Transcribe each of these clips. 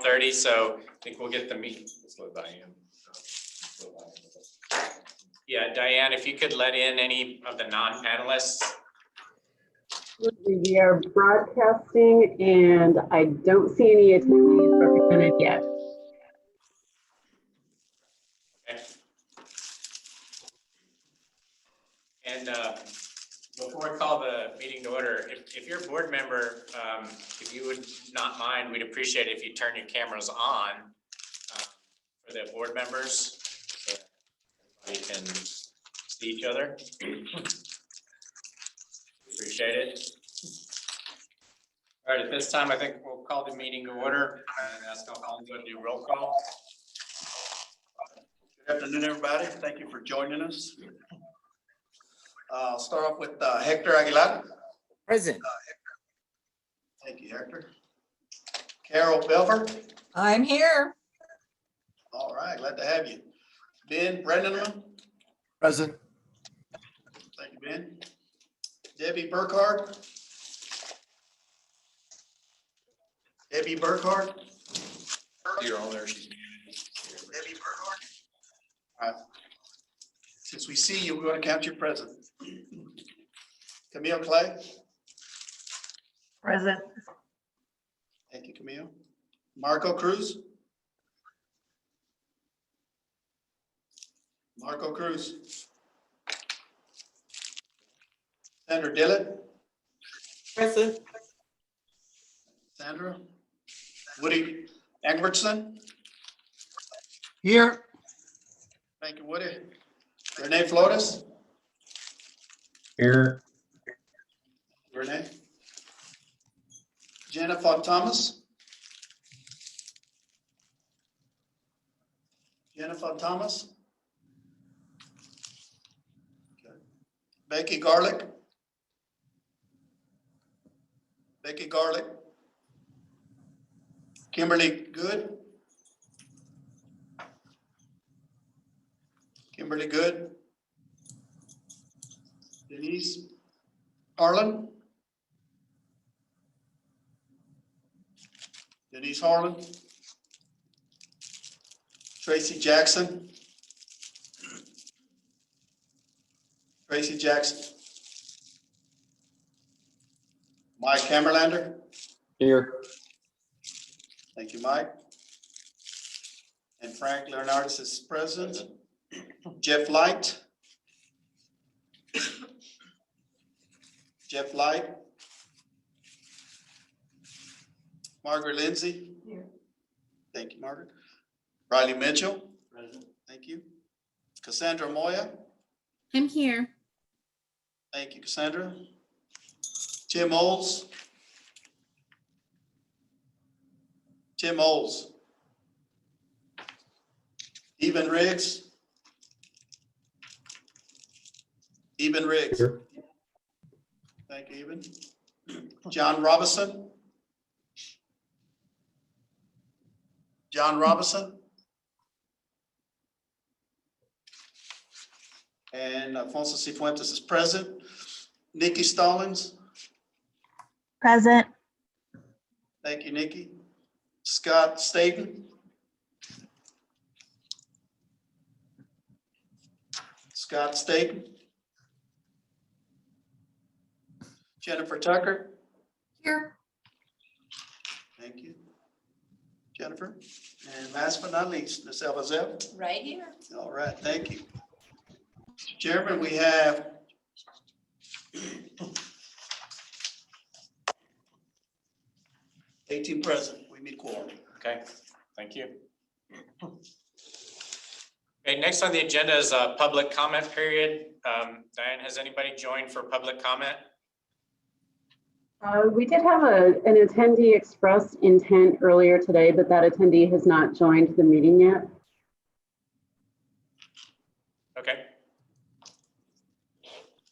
30, so I think we'll get the meeting. Yeah, Diane, if you could let in any of the non-panelists. We are broadcasting and I don't see any attendees represented yet. Okay. And before I call the meeting to order, if you're a board member, if you would not mind, we'd appreciate it if you turn your cameras on for the board members so everybody can see each other. Appreciate it. All right, at this time, I think we'll call the meeting to order and ask Alfonso to do roll call. Good afternoon, everybody. Thank you for joining us. I'll start off with Hector Aguilar. Present. Thank you, Hector. Carol Belver. I'm here. All right, glad to have you. Ben Brendanman. Present. Thank you, Ben. Debbie Burkhardt. Debbie Burkhardt. You're on there. Debbie Burkhardt. All right. Since we see you, we want to count you present. Camille Clay. Present. Thank you, Camille. Marco Cruz. Marco Cruz. Sandra Dillett. Present. Sandra. Woody Egbertson. Here. Thank you, Woody. Renee Flores. Here. Renee. Jennifer Thomas. Jennifer Thomas. Okay. Becky Garlick. Becky Garlick. Kimberly Good. Kimberly Good. Denise Harlan. Denise Harlan. Tracy Jackson. Tracy Jackson. Mike Hammerlander. Here. Thank you, Mike. And Frank Leonardis is present. Jeff Light. Jeff Light. Margaret Lindsay. Here. Thank you, Margaret. Riley Mitchell. Present. Thank you. Cassandra Moya. I'm here. Thank you, Cassandra. Tim Oles. Tim Oles. Eben Riggs. Eben Riggs. Here. Thank you, Eben. John Robinson. John Robinson. And Alfonso Cifuentes is present. Nikki Stallings. Present. Thank you, Nikki. Scott Staten. Scott Staten. Jennifer Tucker. Here. Thank you, Jennifer. And last but not least, Ms. Elvazel. Right here. All right, thank you. Mr. Chairman, we have 18 present. We meet quorum. Okay, thank you. Okay, next on the agenda is a public comment period. Diane, has anybody joined for public comment? We did have an attendee express intent earlier today, but that attendee has not joined the meeting yet. Okay.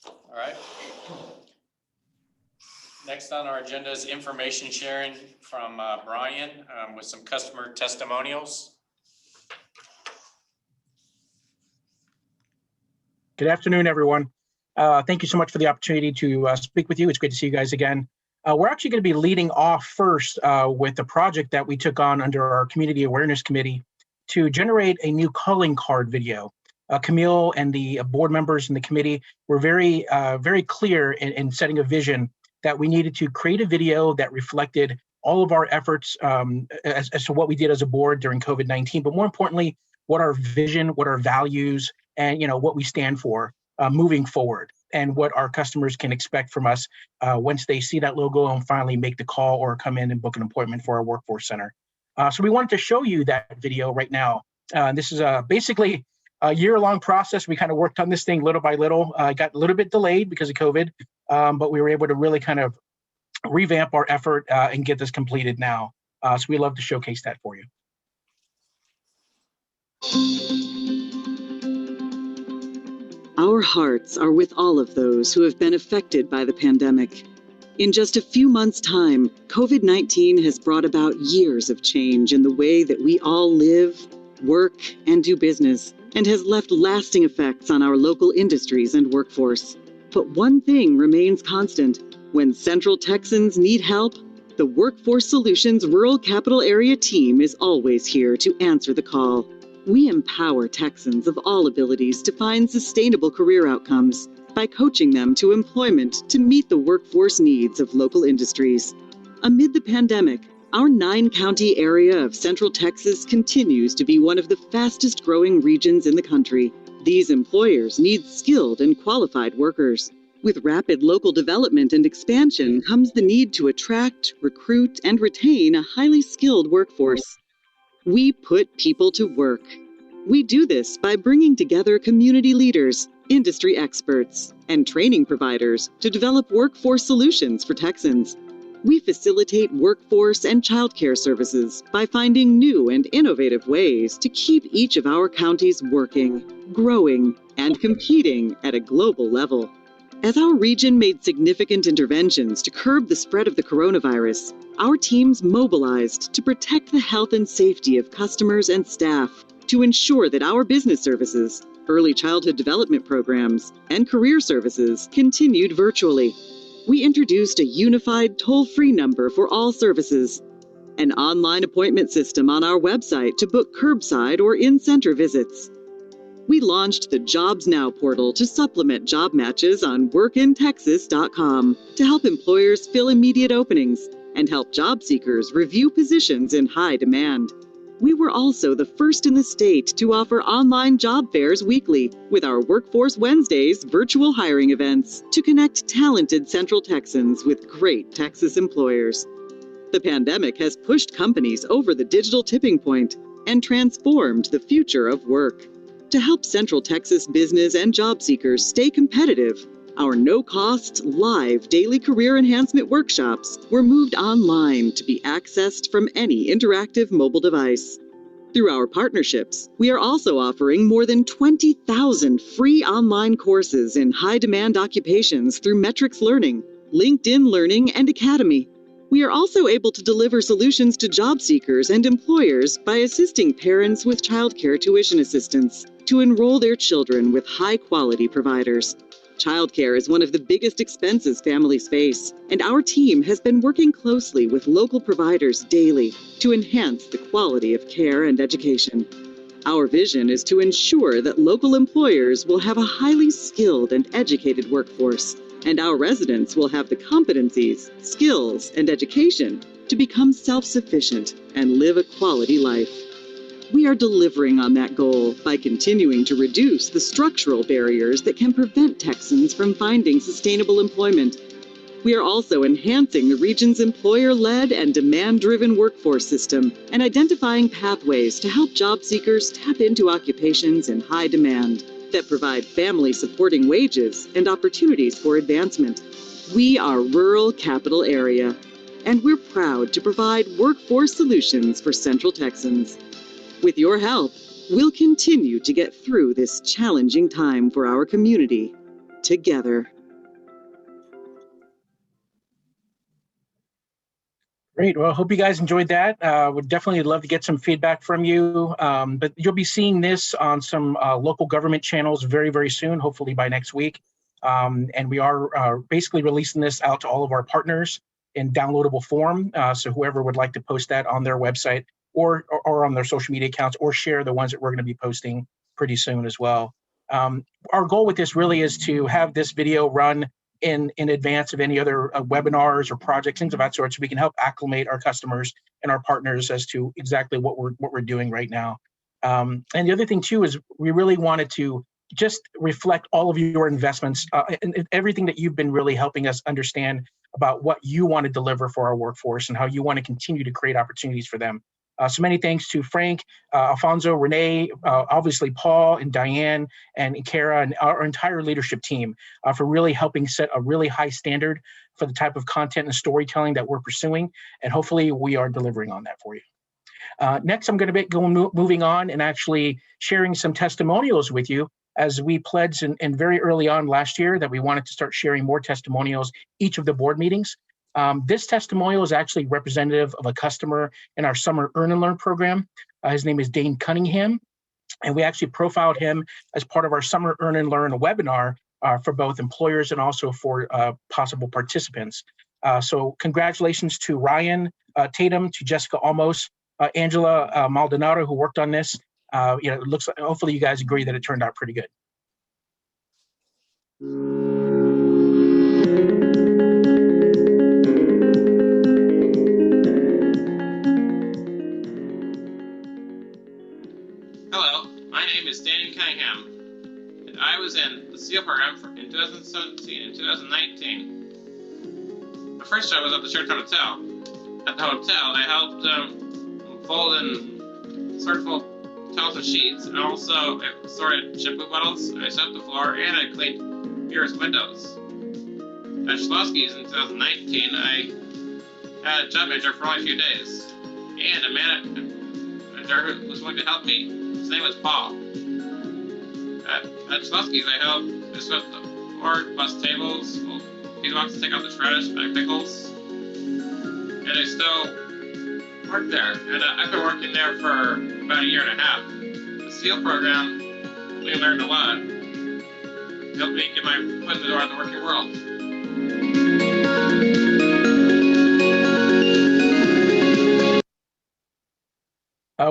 All right. Next on our agenda is information sharing from Brian with some customer testimonials. Good afternoon, everyone. Thank you so much for the opportunity to speak with you. It's great to see you guys again. We're actually going to be leading off first with the project that we took on under our Community Awareness Committee to generate a new calling card video. Camille and the board members in the committee were very clear in setting a vision that we needed to create a video that reflected all of our efforts as to what we did as a board during COVID-19, but more importantly, what our vision, what our values, and what we stand for moving forward, and what our customers can expect from us once they see that logo and finally make the call or come in and book an appointment for our workforce center. So we wanted to show you that video right now. This is basically a year-long process. We kind of worked on this thing little by little. Got a little bit delayed because of COVID, but we were able to really kind of revamp our effort and get this completed now. So we love to showcase that for you. Our hearts are with all of those who have been affected by the pandemic. In just a few months' time, COVID-19 has brought about years of change in the way that we all live, work, and do business, and has left lasting effects on our local industries and workforce. But one thing remains constant. When Central Texans need help, the Workforce Solutions Rural Capital Area team is always here to answer the call. We empower Texans of all abilities to find sustainable career outcomes by coaching them to employment to meet the workforce needs of local industries. Amid the pandemic, our 9-county area of Central Texas continues to be one of the fastest growing regions in the country. These employers need skilled and qualified workers. With rapid local development and expansion comes the need to attract, recruit, and retain a highly skilled workforce. We put people to work. We do this by bringing together community leaders, industry experts, and training providers to develop workforce solutions for Texans. We facilitate workforce and childcare services by finding new and innovative ways to keep each of our counties working, growing, and competing at a global level. As our region made significant interventions to curb the spread of the coronavirus, our teams mobilized to protect the health and safety of customers and staff, to ensure that our business services, early childhood development programs, and career services continued virtually. We introduced a unified toll-free number for all services, an online appointment system on our website to book curbside or in-center visits. We launched the Jobs Now portal to supplement job matches on workintexas.com to help employers fill immediate openings and help job seekers review positions in high demand. We were also the first in the state to offer online job fairs weekly with our Workforce Wednesdays virtual hiring events to connect talented Central Texans with great Texas employers. The pandemic has pushed companies over the digital tipping point and transformed the future of work. To help Central Texas business and job seekers stay competitive, our no-cost, live daily career enhancement workshops were moved online to be accessed from any interactive mobile device. Through our partnerships, we are also offering more than 20,000 free online courses in high-demand occupations through Metrics Learning, LinkedIn Learning, and Academy. We are also able to deliver solutions to job seekers and employers by assisting parents with childcare tuition assistance to enroll their children with high-quality providers. Childcare is one of the biggest expenses families face, and our team has been working closely with local providers daily to enhance the quality of care and education. Our vision is to ensure that local employers will have a highly skilled and educated workforce, and our residents will have the competencies, skills, and education to become self-sufficient and live a quality life. We are delivering on that goal by continuing to reduce the structural barriers that can prevent Texans from finding sustainable employment. We are also enhancing the region's employer-led and demand-driven workforce system and identifying pathways to help job seekers tap into occupations in high demand that provide family-supporting wages and opportunities for advancement. We are Rural Capital Area, and we're proud to provide workforce solutions for Central Texans. With your help, we'll continue to get through this challenging time for our community together. Great. Well, I hope you guys enjoyed that. Would definitely love to get some feedback from you. But you'll be seeing this on some local government channels very, very soon, hopefully by next week. And we are basically releasing this out to all of our partners in downloadable form. So whoever would like to post that on their website or on their social media accounts, or share the ones that we're going to be posting pretty soon as well. Our goal with this really is to have this video run in advance of any other webinars or projects, things of that sort, so we can help acclimate our customers and our partners as to exactly what we're doing right now. And the other thing too is we really wanted to just reflect all of your investments and everything that you've been really helping us understand about what you want to deliver for our workforce and how you want to continue to create opportunities for them. So many thanks to Frank, Alfonso, Renee, obviously Paul and Diane and Kara and our entire leadership team for really helping set a really high standard for the type of content and storytelling that we're pursuing. And hopefully we are delivering on that for you. Next, I'm going to be moving on and actually sharing some testimonials with you, as we pledged in very early on last year that we wanted to start sharing more testimonials each of the board meetings. This testimonial is actually representative of a customer in our summer Earn and Learn program. His name is Dane Cunningham, and we actually profiled him as part of our summer Earn and Learn webinar for both employers and also for possible participants. So congratulations to Ryan Tatum, to Jessica Almos, Angela Maldonado, who worked on this. It looks like, hopefully you guys agree that it turned out pretty good. Hello, my name is Danny Cunningham, and I was in the SEAL program in 2017 and 2019. My first job was at the Sheraton Hotel. At the hotel, I helped fold and sort towels and sheets, and also I sorted shampoo bottles, I swept the floor, and I cleaned mirrors windows. At Schlossky's in 2019, I had a job manager for only a few days, and a manager who was willing to help me. His name was Paul. At Schlossky's, I helped sweep the floor, bust tables, fold pizza boxes, take out the trash, bag pickles, and I still worked there. And I've been working there for about a year and a half. The SEAL program, we learned a lot. It helped me get my foot in the door in the working world.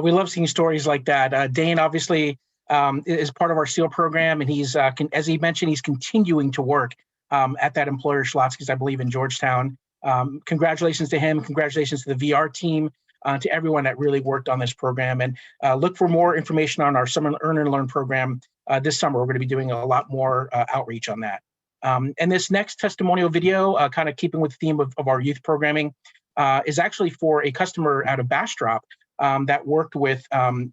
We love seeing stories like that. Dane obviously is part of our SEAL program, and he's, as he mentioned, he's continuing to work at that employer Schlotzsky's, I believe, in Georgetown. Congratulations to him. Congratulations to the VR team, to everyone that really worked on this program. And look for more information on our Summer Earn and Learn program this summer. We're going to be doing a lot more outreach on that. And this next testimonial video, kind of keeping with the theme of our youth programming, is actually for a customer out of Bastrop that worked with, I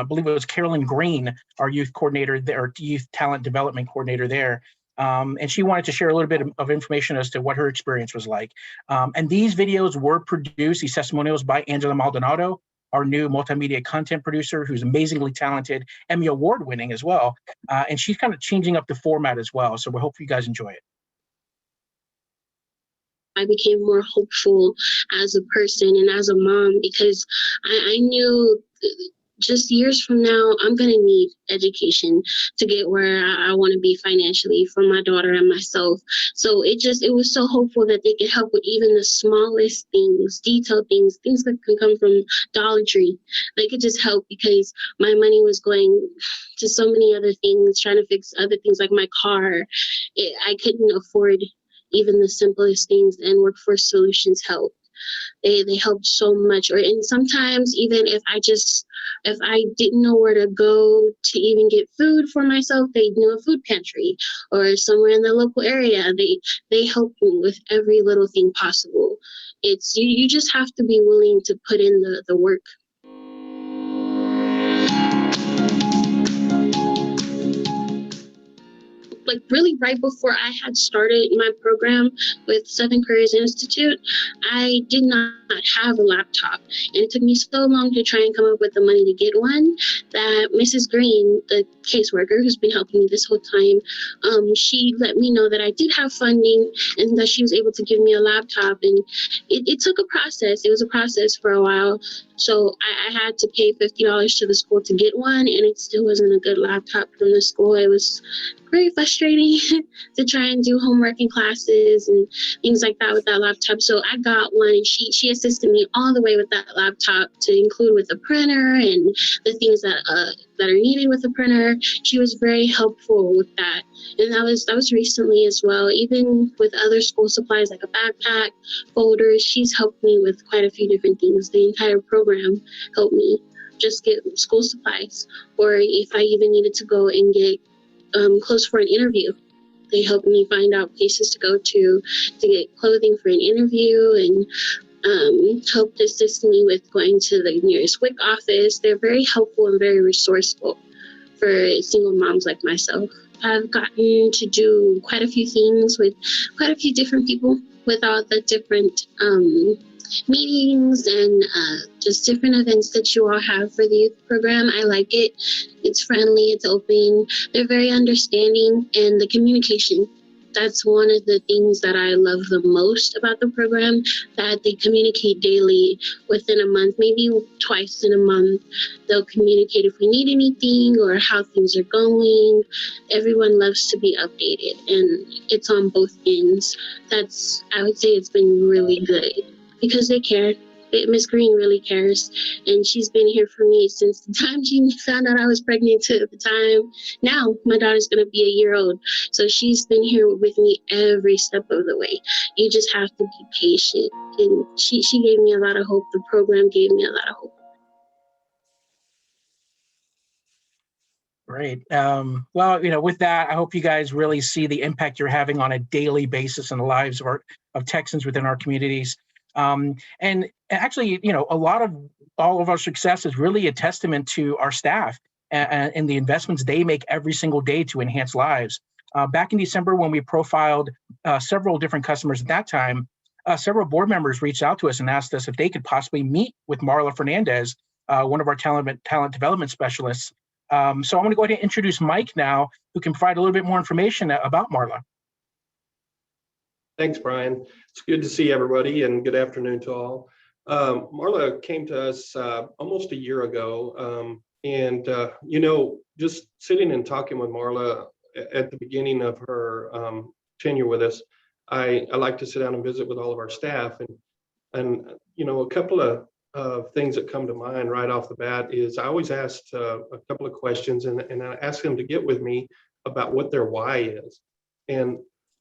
believe it was Carolyn Green, our youth coordinator there, our youth talent development coordinator there. And she wanted to share a little bit of information as to what her experience was like. And these videos were produced, these testimonials, by Angela Maldonado, our new multimedia content producer, who's amazingly talented, Emmy Award winning as well. And she's kind of changing up the format as well. So we hope you guys enjoy it. I became more hopeful as a person and as a mom, because I knew just years from now, I'm going to need education to get where I want to be financially for my daughter and myself. So it was so hopeful that they could help with even the smallest things, detailed things that can come from Dollar Tree. They could just help, because my money was going to so many other things, trying to fix other things like my car. I couldn't afford even the simplest things, and Workforce Solutions helped. They helped so much. And sometimes even if I didn't know where to go to even get food for myself, they knew a food pantry or somewhere in the local area. They helped me with every little thing possible. It's you just have to be willing to put in the work. Like really right before I had started my program with Southern Careers Institute, I did not have a laptop. And it took me so long to try and come up with the money to get one that Mrs. Green, the caseworker who's been helping me this whole time, she let me know that I did have funding and that she was able to give me a laptop. And it took a process. It was a process for a while. So I had to pay $50 to the school to get one, and it still wasn't a good laptop from the school. It was very frustrating to try and do homework in classes and things like that with that laptop. So I got one, and she assisted me all the way with that laptop to include with the printer and the things that are needed with the printer. She was very helpful with that. And that was recently as well. Even with other school supplies like a backpack, folders, she's helped me with quite a few different things. The entire program helped me just get school supplies, or if I even needed to go and get clothes for an interview. They helped me find out places to go to get clothing for an interview, and helped assist me with going to the nearest WIC office. They're very helpful and very resourceful for single moms like myself. I've gotten to do quite a few things with quite a few different people with all the different meetings and just different events that you all have for the youth program. I like it. It's friendly, it's open, they're very understanding, and the communication. That's one of the things that I love the most about the program, that they communicate daily within a month, maybe twice in a month. They'll communicate if we need anything or how things are going. Everyone loves to be updated, and it's on both ends. I would say it's been really good because they care. Miss Green really cares, and she's been here for me since the time she found out I was pregnant to the time. Now my daughter's gonna be a year old, so she's been here with me every step of the way. You just have to be patient, and she gave me a lot of hope. The program gave me a lot of hope. Great. Well, with that, I hope you guys really see the impact you're having on a daily basis in the lives of Texans within our communities. And actually, a lot of all of our success is really a testament to our staff and the investments they make every single day to enhance lives. Back in December, when we profiled several different customers at that time, several board members reached out to us and asked us if they could possibly meet with Marla Fernandez, one of our talent development specialists. So I'm going to go ahead and introduce Mike now, who can provide a little bit more information about Marla. Thanks, Brian. It's good to see everybody, and good afternoon to all. Marla came to us almost a year ago, and just sitting and talking with Marla at the beginning of her tenure with us, I like to sit down and visit with all of our staff, and a couple of things that come to mind right off the bat is I always asked a couple of questions, and I asked them to get with me about what their why is. And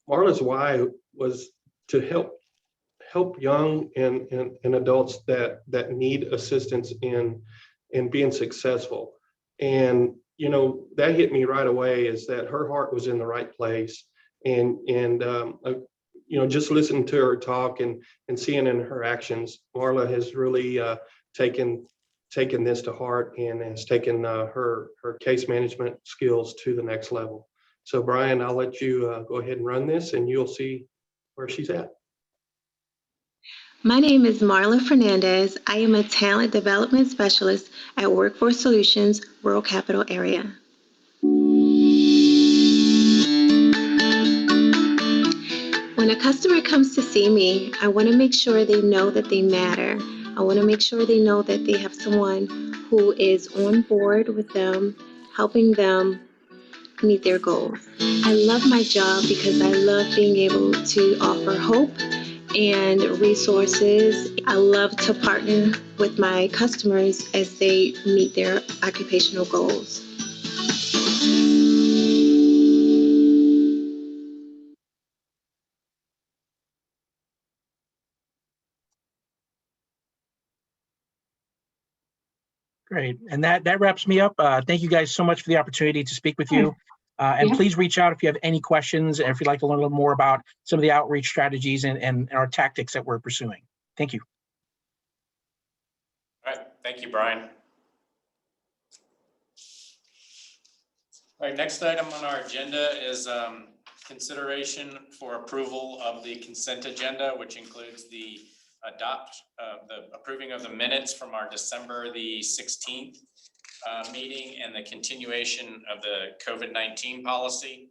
Marla's why was to help young and adults that need assistance in being successful. And that hit me right away, is that her heart was in the right place. And just listening to her talk and seeing in her actions, Marla has really taken this to heart and has taken her case management skills to the next level. So Brian, I'll let you go ahead and run this, and you'll see where she's at. My name is Marla Fernandez. I am a talent development specialist at Workforce Solutions, Rural Capital Area. When a customer comes to see me, I want to make sure they know that they matter. I want to make sure they know that they have someone who is on board with them, helping them meet their goals. I love my job because I love being able to offer hope and resources. I love to partner with my customers as they meet their occupational goals. Great. And that wraps me up. Thank you guys so much for the opportunity to speak with you. And please reach out if you have any questions, and if you'd like to learn a little more about some of the outreach strategies and our tactics that we're pursuing. Thank you. All right, thank you, Brian. All right, next item on our agenda is consideration for approval of the consent agenda, which includes the approving of the minutes from our December the 16th meeting and the continuation of the COVID-19 policy.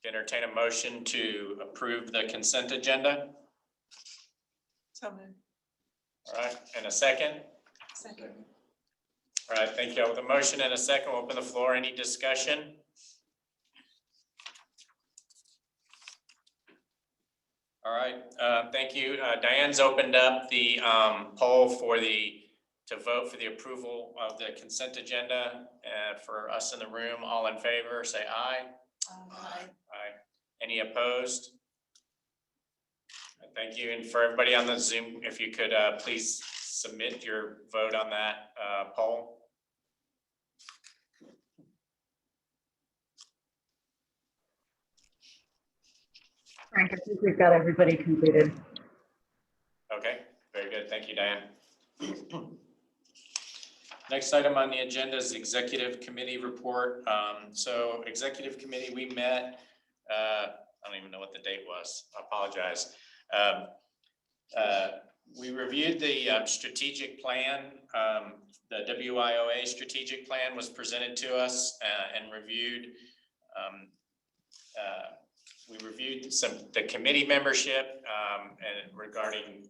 Entertain a motion to approve the consent agenda. So moved. All right, and a second? Second. All right, thank you. With a motion and a second, we'll open the floor. Any discussion? All right, thank you. Diane's opened up the poll to vote for the approval of the consent agenda. For us in the room, all in favor, say aye. Aye. Aye. Any opposed? Thank you. And for everybody on the Zoom, if you could please submit your vote on that poll. Frank, I think we've got everybody completed. Okay, very good. Thank you, Diane. Next item on the agenda is executive committee report. So executive committee, we met, I don't even know what the date was. I apologize. We reviewed the strategic plan. The WIOA strategic plan was presented to us and reviewed. We reviewed the committee membership and regarding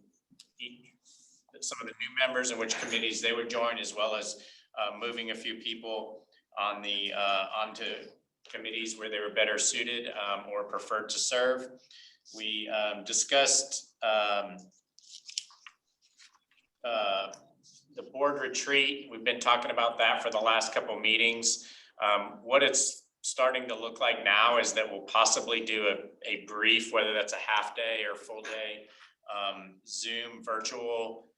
some of the new members and which committees they would join, as well as moving a few people on the onto committees where they were better suited or preferred to serve. We discussed the board retreat. We've been talking about that for the last couple meetings. What it's starting to look like now is that we'll possibly do a brief, whether that's a half day or full day Zoom virtual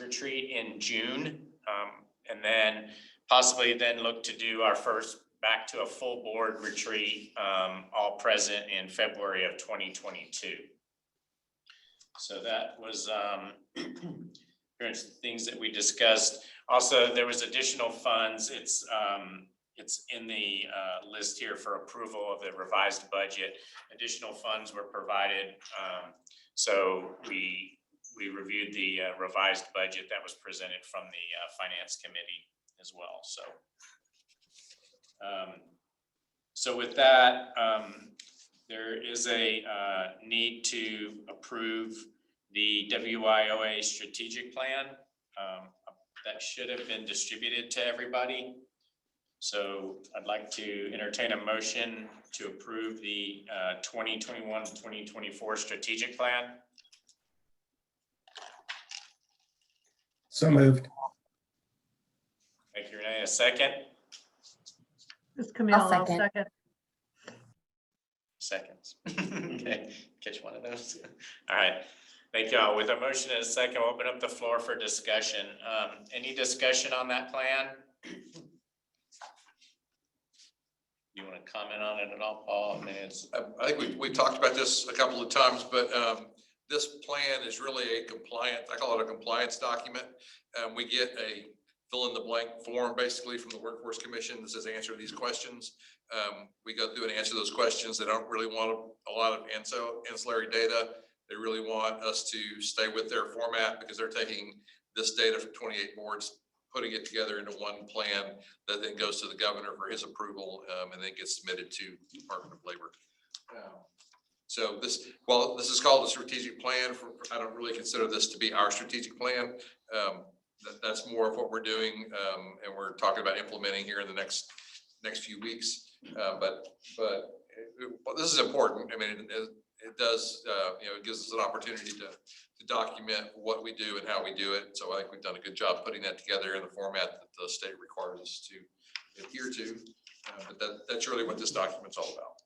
retreat in June, and then possibly then look to do our first back to a full board retreat, all present in February of 2022. So that was things that we discussed. Also, there was additional funds. It's in the list here for approval of the revised budget. Additional funds were provided. So we reviewed the revised budget that was presented from the finance committee as well. So with that, there is a need to approve the WIOA strategic plan. That should have been distributed to everybody. So I'd like to entertain a motion to approve the 2021-2024 strategic plan. So moved. Thank you, Renee. A second? This Camille, I'll second. Seconds. Okay, catch one of those. All right. Thank you all. With a motion and a second, we'll open up the floor for discussion. Any discussion on that plan? You want to comment on it at all, Paul? I mean, I think we talked about this a couple of times, but this plan is really a compliant, I call it a compliance document. We get a fill in the blank form basically from the Workforce Commission that says answer these questions. We go through and answer those questions. They don't really want a lot of ancillary data. They really want us to stay with their format because they're taking this data from 28 boards, putting it together into one plan that then goes to the governor for his approval, and then gets submitted to the Department of Labor. So this is called a strategic plan. I don't really consider this to be our strategic plan. That's more of what we're doing, and we're talking about implementing here in the next few weeks. But this is important. I mean, it does, it gives us an opportunity to document what we do and how we do it. So I think we've done a good job putting that together in the format that the state requires us to adhere to. But that's really what this document's all about.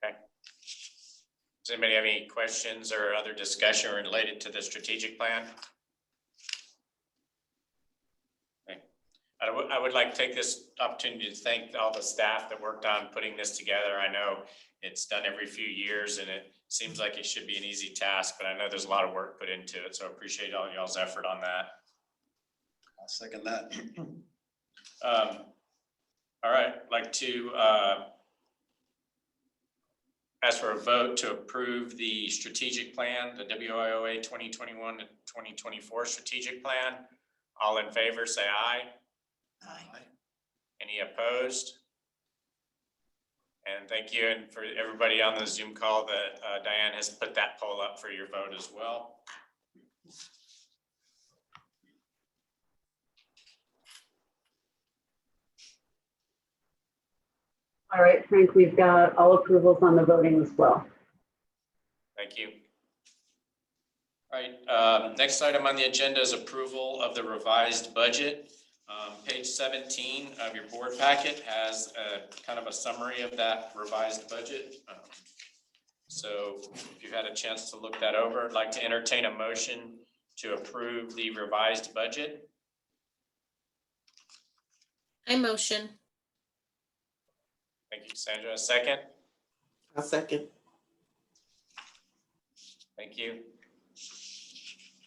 okay. Does anybody have any questions or other discussion related to the strategic plan? Okay. I would like to take this opportunity to thank all the staff that worked on putting this together. I know it's done every few years and it seems like it should be an easy task, but I know there's a lot of work put into it. So I appreciate all y'all's effort on that. I'll second that. All right, I'd like to ask for a vote to approve the strategic plan, the WIOA 2021 to 2024 strategic plan. All in favor, say aye. Aye. Any opposed? And thank you. And for everybody on the Zoom call, that Diane has put that poll up for your vote as well. All right, Frank, we've got all approvals on the voting as well. Thank you. All right, next item on the agenda is approval of the revised budget. Page 17 of your board packet has a kind of a summary of that revised budget. So if you've had a chance to look that over, I'd like to entertain a motion to approve the revised budget. I motion. Thank you, Sandra. A second? I'll second. Thank you.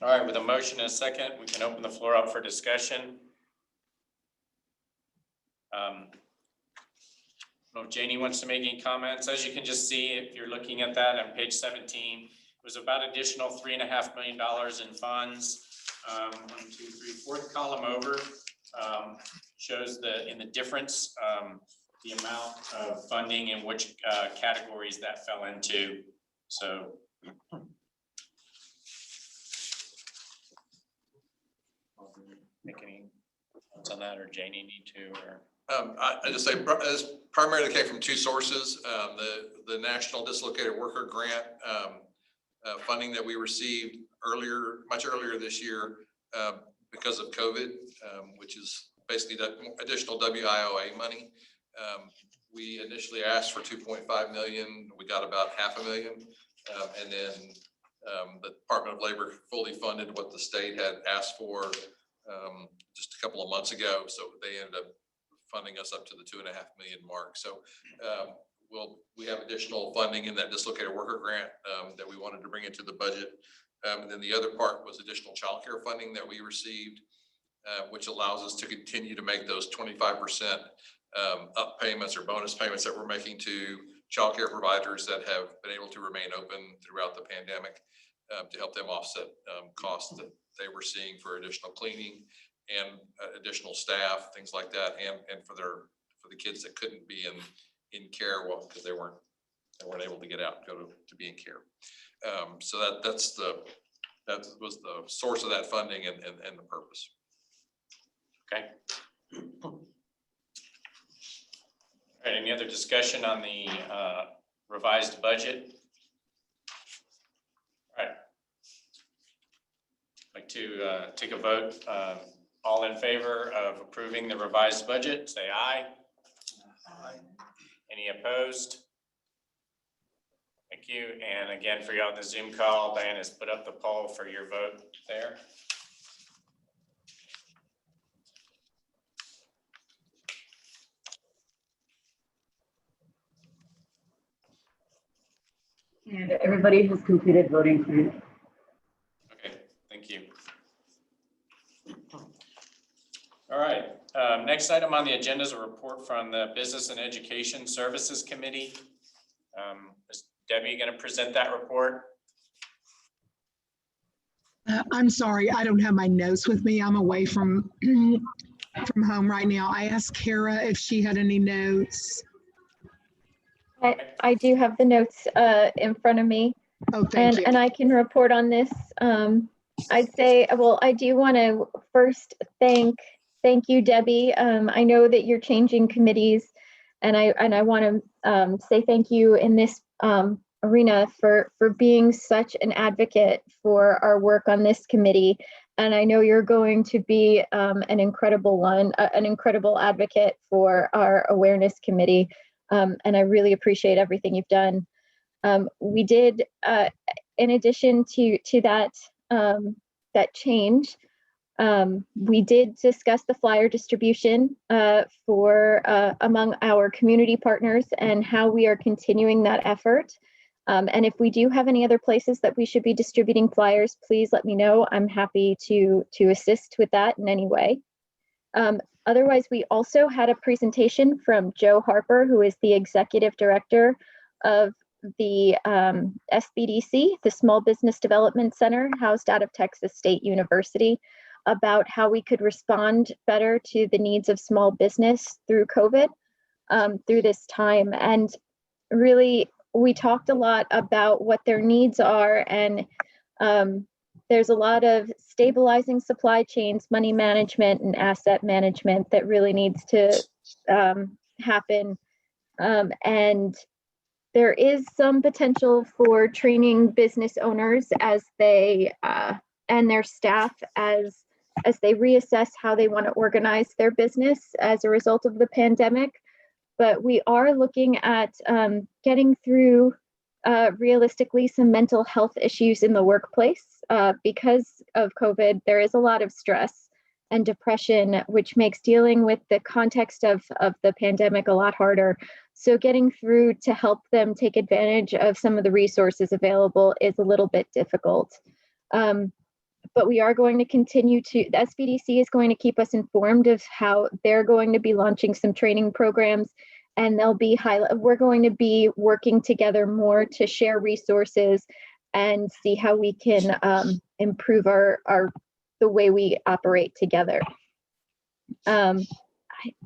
All right, with a motion and a second, we can open the floor up for discussion. I don't know if Janie wants to make any comments. As you can just see, if you're looking at that on page 17, it was about additional $3.5 million in funds. 1, 2, 3, fourth column over shows in the difference, the amount of funding and which categories that fell into. So. Make any comments on that, or Janie need to, or? I just say this primarily came from two sources. The National Dislocated Worker Grant funding that we received much earlier this year because of COVID, which is basically that additional WIOA money. We initially asked for 2.5 million. We got about $500,000, and then the Department of Labor fully funded what the state had asked for just a couple of months ago. So they ended up funding us up to the 2.5 million mark. So we have additional funding in that dislocated worker grant that we wanted to bring into the budget. And then the other part was additional child care funding that we received, which allows us to continue to make those 25% up payments or bonus payments that we're making to child care providers that have been able to remain open throughout the pandemic to help them offset costs that they were seeing for additional cleaning and additional staff, things like that, and for the kids that couldn't be in care because they weren't able to get out and go to be in care. So that was the source of that funding and the purpose. Okay. All right, any other discussion on the revised budget? All right. I'd like to take a vote. All in favor of approving the revised budget, say aye. Aye. Any opposed? Thank you. And again, for y'all on the Zoom call, Diane has put up the poll for your vote there. And everybody has completed voting, Frank. Okay, thank you. All right, next item on the agenda is a report from the Business and Education Services Committee. Is Debbie going to present that report? I'm sorry, I don't have my notes with me. I'm away from home right now. I asked Kara if she had any notes. I do have the notes in front of me. Oh, thank you. And I can report on this. I'd say, well, I do want to first thank you, Debbie. I know that you're changing committees, and I want to say thank you in this arena for being such an advocate for our work on this committee. And I know you're going to be an incredible advocate for our awareness committee. And I really appreciate everything you've done. We did, in addition to that change, we did discuss the flyer distribution for among our community partners and how we are continuing that effort. And if we do have any other places that we should be distributing flyers, please let me know. I'm happy to assist with that in any way. Otherwise, we also had a presentation from Joe Harper, who is the Executive Director of the SBDC, the Small Business Development Center, housed out of Texas State University, about how we could respond better to the needs of small business through COVID, through this time. And really, we talked a lot about what their needs are, and there's a lot of stabilizing supply chains, money management, and asset management that really needs to happen And there is some potential for training business owners as they and their staff as they reassess how they want to organize their business as a result of the pandemic. But we are looking at getting through realistically some mental health issues in the workplace. Because of COVID, there is a lot of stress and depression, which makes dealing with the context of the pandemic a lot harder. So getting through to help them take advantage of some of the resources available is a little bit difficult. But we are going to continue to, the SBDC is going to keep us informed of how they're going to be launching some training programs, and we're going to be working together more to share resources and see how we can improve the way we operate together. I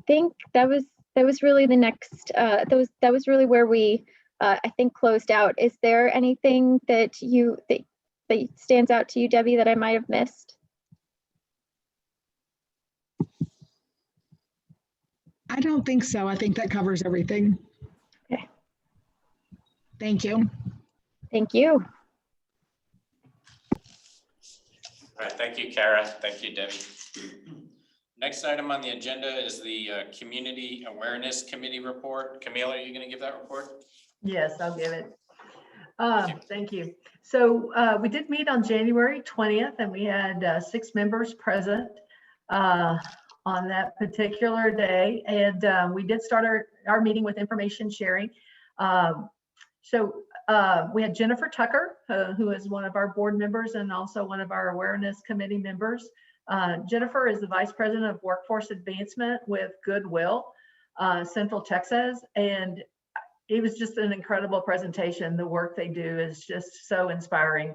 think that was really the next, that was really where we, I think, closed out. Is there anything that that stands out to you, Debbie, that I might have missed? I don't think so. I think that covers everything. Okay. Thank you. Thank you. All right, thank you, Kara. Thank you, Debbie. Next item on the agenda is the Community Awareness Committee report. Camille, are you going to give that report? Yes, I'll give it. Thank you. So we did meet on January 20th, and we had 6 members present on that particular day. And we did start our meeting with information sharing. So we had Jennifer Tucker, who is one of our board members and also one of our awareness committee members. Jennifer is the Vice President of Workforce Advancement with Goodwill, Central Texas. And it was just an incredible presentation. The work they do is just so inspiring.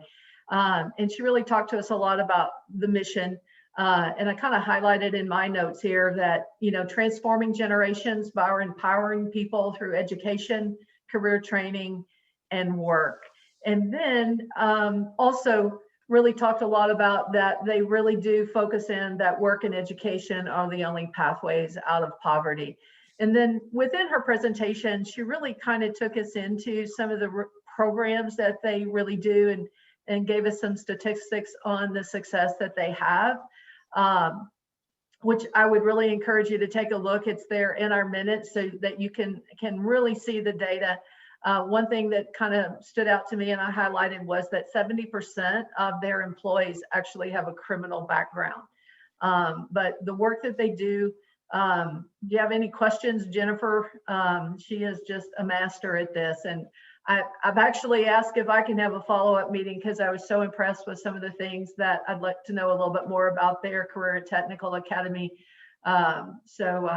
And she really talked to us a lot about the mission. And I kind of highlighted in my notes here that, transforming generations by empowering people through education, career training, and work. And then also really talked a lot about that they really do focus in that work and education are the only pathways out of poverty. And then within her presentation, she really kind of took us into some of the programs that they really do and gave us some statistics on the success that they have, which I would really encourage you to take a look. It's there in our minutes so that you can really see the data. One thing that kind of stood out to me and I highlighted was that 70% of their employees actually have a criminal background. But the work that they do, do you have any questions, Jennifer? She is just a master at this. And I've actually asked if I can have a follow-up meeting because I was so impressed with some of the things that I'd like to know a little bit more about their Career and Technical Academy, so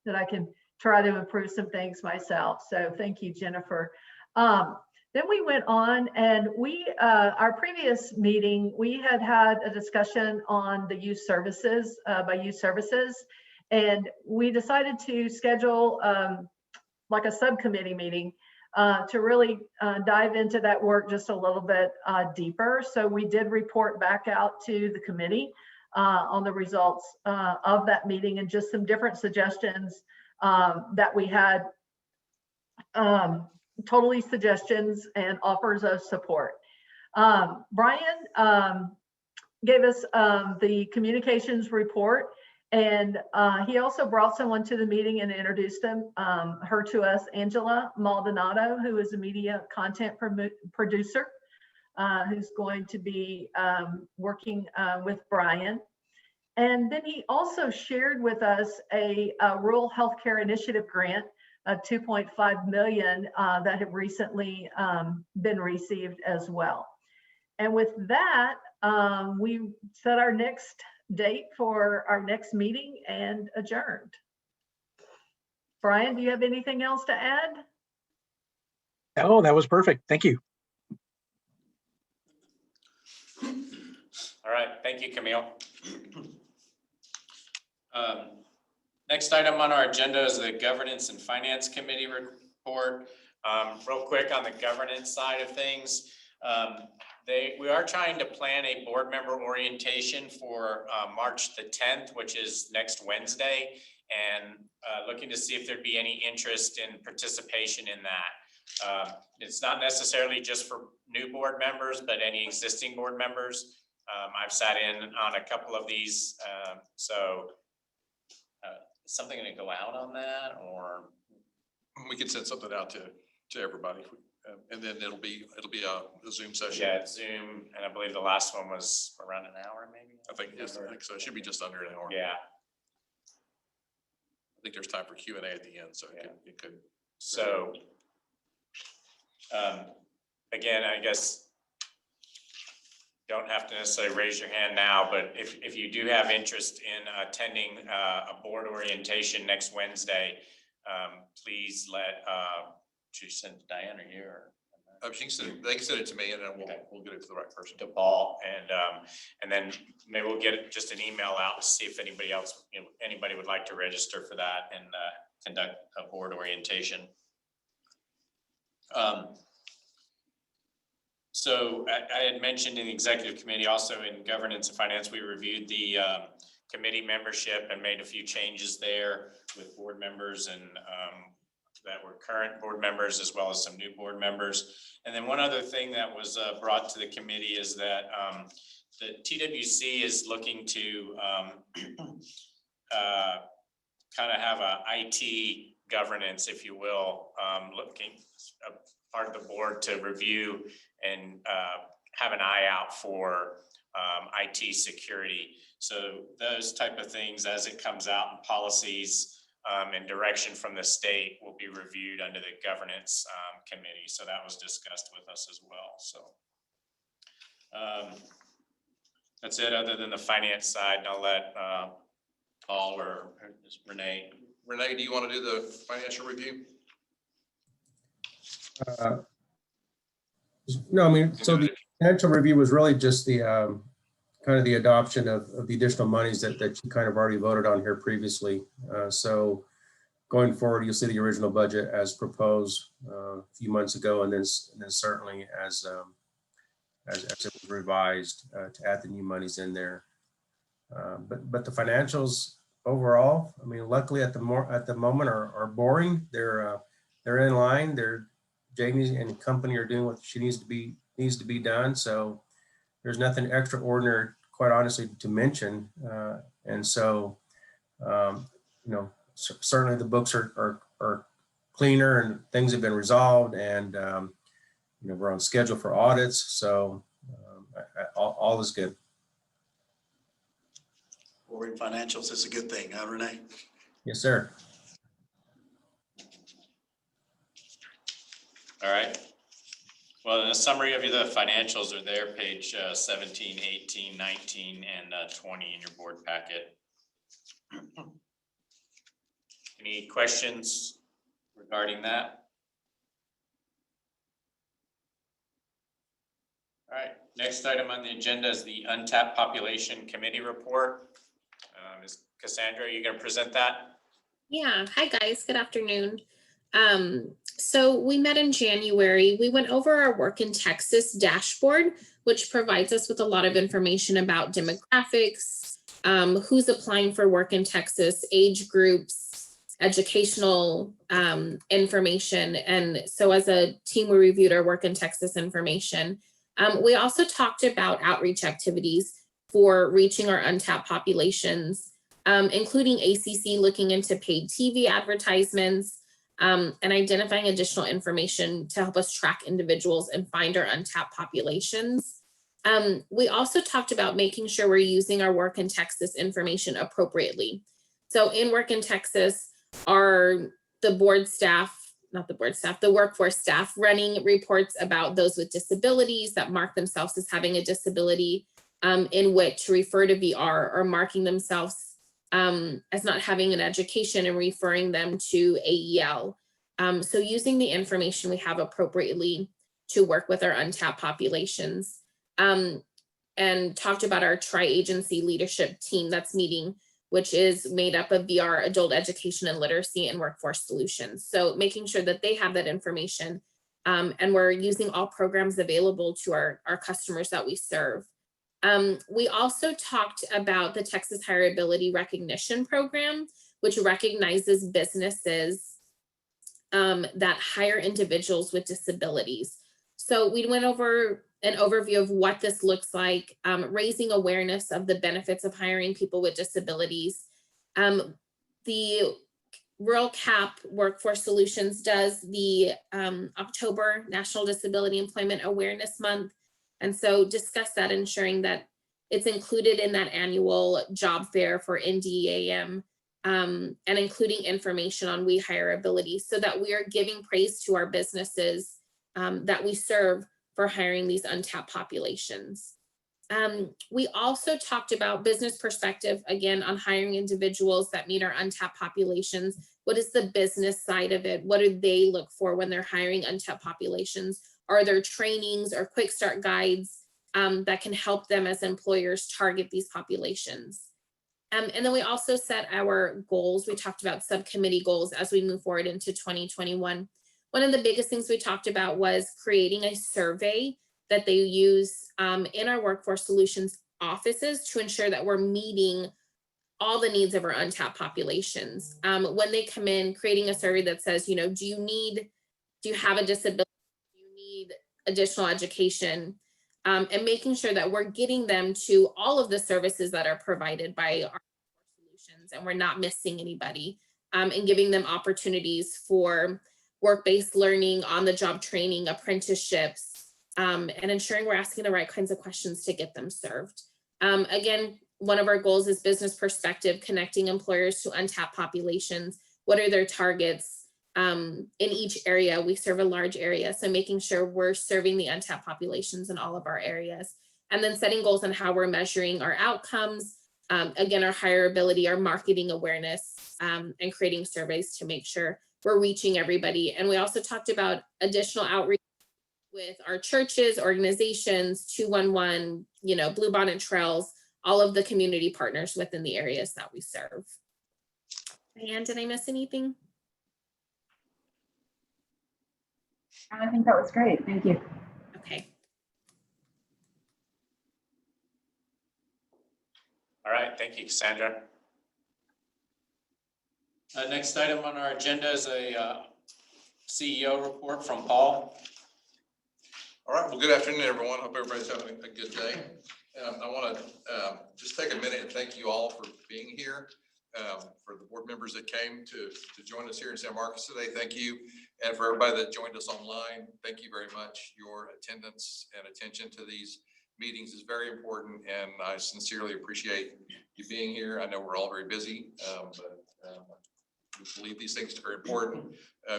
that I can try to improve some things myself. So thank you, Jennifer. Then we went on and our previous meeting, we had a discussion on the youth services, by youth services. And we decided to schedule like a subcommittee meeting to really dive into that work just a little bit deeper. So we did report back out to the committee on the results of that meeting and just some different suggestions that we had, totally suggestions and offers of support. Brian gave us the communications report. And he also brought someone to the meeting and introduced her to us, Angela Maldonado, who is a media content producer, who's going to be working with Brian. And then he also shared with us a rural healthcare initiative grant of $2.5 million that have recently been received as well. And with that, we set our next date for our next meeting and adjourned. Brian, do you have anything else to add? Oh, that was perfect. Thank you. All right, thank you, Camille. Next item on our agenda is the Governance and Finance Committee report. Real quick on the governance side of things, We are trying to plan a board member orientation for March the 10th, which is next Wednesday, and looking to see if there'd be any interest in participation in that. It's not necessarily just for new board members, but any existing board members. I've sat in on a couple of these, so is something going to go out on that, or We can send something out to everybody. And then it'll be a Zoom session. yeah, it's Zoom, and I believe the last one was around an hour, maybe. I think so. It should be just under an hour. Yeah. I think there's time for Q&A at the end, so it could. So, again, I guess don't have to necessarily raise your hand now, but if you do have interest in attending a board orientation next Wednesday, please let, should you send it to Diane or you, or? They can send it to me, and then we'll get it to the right person. To Paul, and then maybe we'll get just an email out to see if anybody else, anybody would like to register for that and conduct a board orientation. So I had mentioned in the executive committee, also in governance and finance, we reviewed the committee membership and made a few changes there with board members and that were current board members, as well as some new board members. And then one other thing that was brought to the committee is that the TWC is looking to kind of have a IT governance, if you will, looking a part of the board to review and have an eye out for IT security. So those type of things, as it comes out in policies and direction from the state, will be reviewed under the governance committee. So that was discussed with us as well. So that's it, other than the finance side. And I'll let Paul or Renee. Renee, do you want to do the financial review? No, I mean, so the financial review was really just the kind of the adoption of the additional monies that you kind of already voted on here previously. So going forward, you'll see the original budget as proposed a few months ago, and then certainly as it was revised to add the new monies in there. But the financials overall, I mean, luckily at the moment are boring. They're in line. Jamie and company are doing what she needs to be done. So there's nothing extraordinary, quite honestly, to mention. And so, certainly the books are cleaner and things have been resolved, and we're on schedule for audits. So all is good. Boring financials is a good thing, huh, Renee? Yes, sir. All right. Well, the summary of the financials are there, page 17, 18, 19, and 20 in your board packet. Any questions regarding that? All right, next item on the agenda is the Untapped Population Committee Report. Ms. Cassandra, are you going to present that? Yeah. Hi, guys. Good afternoon. So we met in January. We went over our Work in Texas dashboard, which provides us with a lot of information about demographics, who's applying for work in Texas, age groups, educational information. And so as a team, we reviewed our Work in Texas information. We also talked about outreach activities for reaching our untapped populations, including ACC looking into paid TV advertisements, and identifying additional information to help us track individuals and find our untapped populations. We also talked about making sure we're using our Work in Texas information appropriately. So in Work in Texas, the workforce staff running reports about those with disabilities that mark themselves as having a disability, in which refer to VR, or marking themselves as not having an education and referring them to AEL. So using the information we have appropriately to work with our untapped populations, and talked about our tri-agency leadership team that's meeting, which is made up of VR, adult education and literacy, and workforce solutions. So making sure that they have that information And we're using all programs available to our customers that we serve. We also talked about the Texas Hireability Recognition Program, which recognizes businesses that hire individuals with disabilities. So we went over an overview of what this looks like, raising awareness of the benefits of hiring people with disabilities. The Rural CAP Workforce Solutions does the October National Disability Employment Awareness Month. And so discuss that, ensuring that it's included in that annual job fair for NDEAM, and including information on We Hireability, so that we are giving praise to our businesses that we serve for hiring these untapped populations. We also talked about business perspective, again, on hiring individuals that meet our untapped populations. What is the business side of it? What do they look for when they're hiring untapped populations? Are there trainings or quick start guides that can help them as employers target these populations? And then we also set our goals. We talked about subcommittee goals as we move forward into 2021. One of the biggest things we talked about was creating a survey that they use in our Workforce Solutions offices to ensure that we're meeting all the needs of our untapped populations. When they come in, creating a survey that says, do you have a disability? Do you need additional education? And making sure that we're getting them to all of the services that are provided by our solutions, and we're not missing anybody, and giving them opportunities for work-based learning, on-the-job training, apprenticeships, and ensuring we're asking the right kinds of questions to get them served. Again, one of our goals is business perspective, connecting employers to untapped populations. What are their targets? In each area, we serve a large area, so making sure we're serving the untapped populations in all of our areas. And then setting goals on how we're measuring our outcomes, again, our hireability, our marketing awareness, and creating surveys to make sure we're reaching everybody. And we also talked about additional outreach with our churches, organizations, 211, Bluebonnet Trails, all of the community partners within the areas that we serve. Diane, did I miss anything? I think that was great. Thank you. Okay. All right, thank you, Cassandra. Next item on our agenda is a CEO report from Paul. All right, well, good afternoon, everyone. Hope everybody's having a good day. I want to just take a minute and thank you all for being here. For the board members that came to join us here in San Marcos today, thank you. And for everybody that joined us online, thank you very much. Your attendance and attention to these meetings is very important, and I sincerely appreciate you being here. I know we're all very busy, but we believe these things are very important.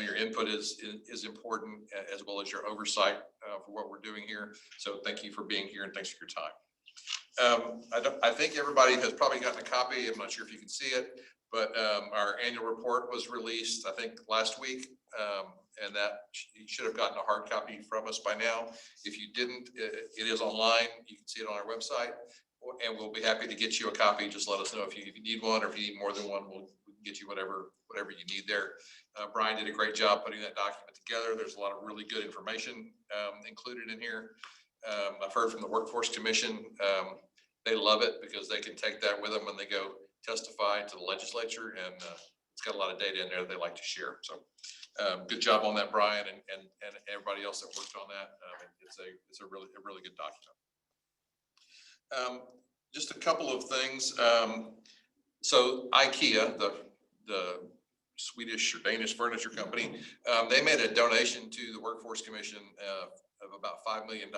Your input is important, as well as your oversight for what we're doing here. So thank you for being here, and thanks for your time. I think everybody has probably gotten a copy. I'm not sure if you can see it, but our annual report was released, I think, last week. And that you should have gotten a hard copy from us by now. If you didn't, it is online. You can see it on our website, and we'll be happy to get you a copy. Just let us know if you need one, or if you need more than one, we can get you whatever you need there. Brian did a great job putting that document together. There's a lot of really good information included in here. I've heard from the Workforce Commission. They love it because they can take that with them when they go testify to the legislature, and it's got a lot of data in there that they like to share. So good job on that, Brian, and everybody else that worked on that. It's a really good document. Just a couple of things. So Ikea, the Swedish or Danish furniture company, they made a donation to the Workforce Commission of about $5 million.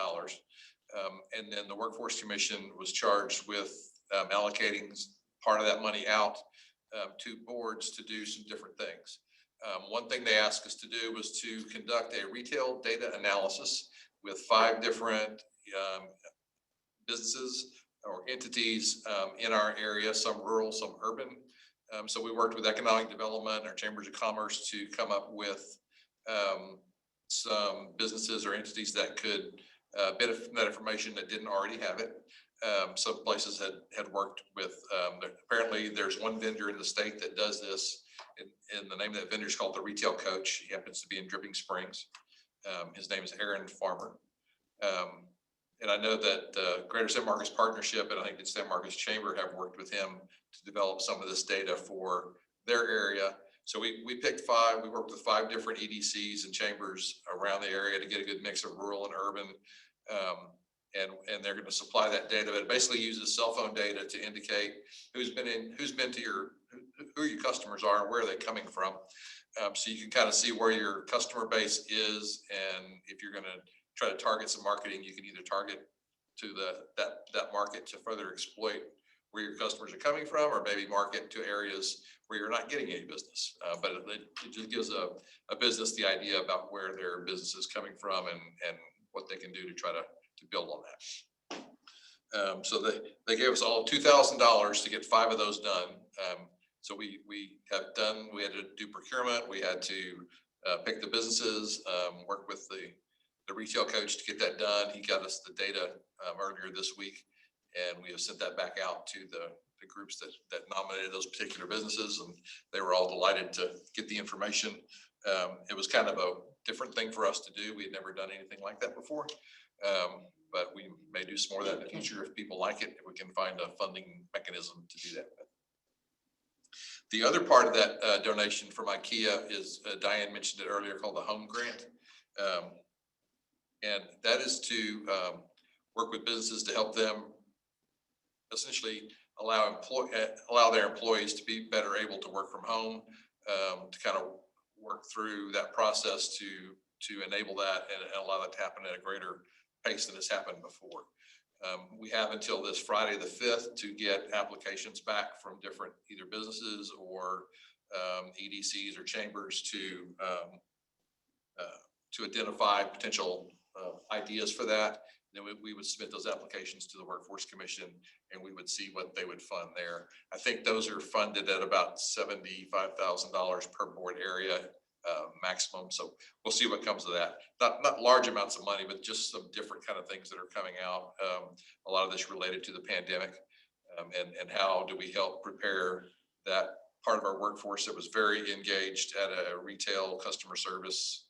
And then the Workforce Commission was charged with allocating part of that money out to boards to do some different things. One thing they asked us to do was to conduct a retail data analysis with 5 different businesses or entities in our area, some rural, some urban. So we worked with economic development, our chambers of commerce, to come up with some businesses or entities that could benefit from that information that didn't already have it. Some places had worked with, apparently there's one vendor in the state that does this, and the name of that vendor is called the Retail Coach. He happens to be in Dripping Springs. His name is Aaron Farmer. And I know that the Greater San Marcos Partnership and I think the San Marcos Chamber have worked with him to develop some of this data for their area. So we picked 5, we worked with 5 different EDCs and chambers around the area to get a good mix of rural and urban. And they're going to supply that data, but it basically uses cell phone data to indicate who your customers are and where they're coming from. So you can kind of see where your customer base is, and if you're going to try to target some marketing, you can either target to that market to further exploit where your customers are coming from, or maybe market to areas where you're not getting any business. But it just gives a business the idea about where their business is coming from and what they can do to try to build on that. So they gave us all $2,000 to get 5 of those done. So we had to do procurement. We had to pick the businesses, work with the retail coach to get that done. He got us the data earlier this week, and we have sent that back out to the groups that nominated those particular businesses, and they were all delighted to get the information. It was kind of a different thing for us to do. We had never done anything like that before, but we may do some more of that in the future if people like it, if we can find a funding mechanism to do that. The other part of that donation from Ikea is, Diane mentioned it earlier, called the Home Grant. And that is to work with businesses to help them essentially allow their employees to be better able to work from home, to kind of work through that process to enable that and allow that to happen at a greater pace than has happened before. We have until this Friday the 5th to get applications back from different either businesses or EDCs or chambers to identify potential ideas for that. Then we would submit those applications to the Workforce Commission, and we would see what they would fund there. I think those are funded at about $75,000 per board area maximum. So we'll see what comes of that. Not large amounts of money, but just some different kind of things that are coming out. A lot of this related to the pandemic, and how do we help prepare that part of our workforce that was very engaged at a retail customer service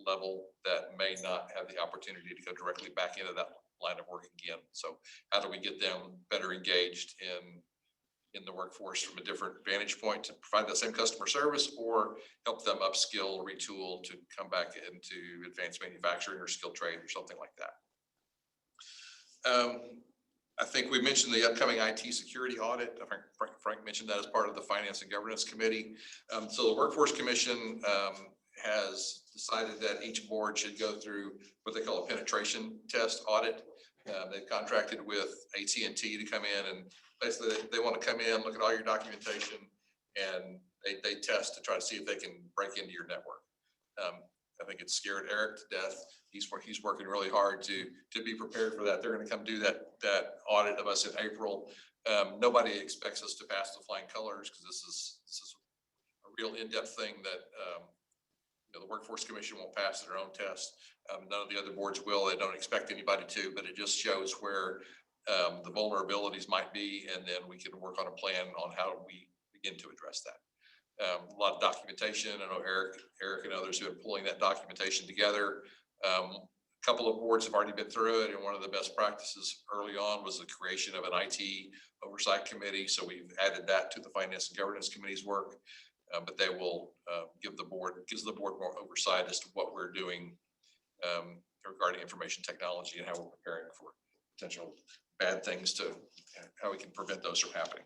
level that may not have the opportunity to go directly back into that line of work again. So how do we get them better engaged in the workforce from a different vantage point to provide that same customer service, or help them upskill, retool to come back into advanced manufacturing or skilled trade or something like that. I think we mentioned the upcoming IT security audit. I think Frank mentioned that as part of the Finance and Governance Committee. So the Workforce Commission has decided that each board should go through what they call a penetration test audit. They've contracted with AT&T to come in, and basically they want to come in, look at all your documentation, and they test to try to see if they can break into your network. I think it scared Eric to death. He's working really hard to be prepared for that. They're going to come do that audit of us in April. Nobody expects us to pass the flying colors, because this is a real in-depth thing that the Workforce Commission won't pass their own test. None of the other boards will. They don't expect anybody to, but it just shows where the vulnerabilities might be, and then we can work on a plan on how we begin to address that. A lot of documentation. I know Eric and others who are pulling that documentation together. A couple of boards have already been through it, and one of the best practices early on was the creation of an IT oversight committee. So we've added that to the Finance and Governance Committee's work. But they will gives the board more oversight as to what we're doing regarding information technology and how we're preparing for potential bad things, to how we can prevent those from happening.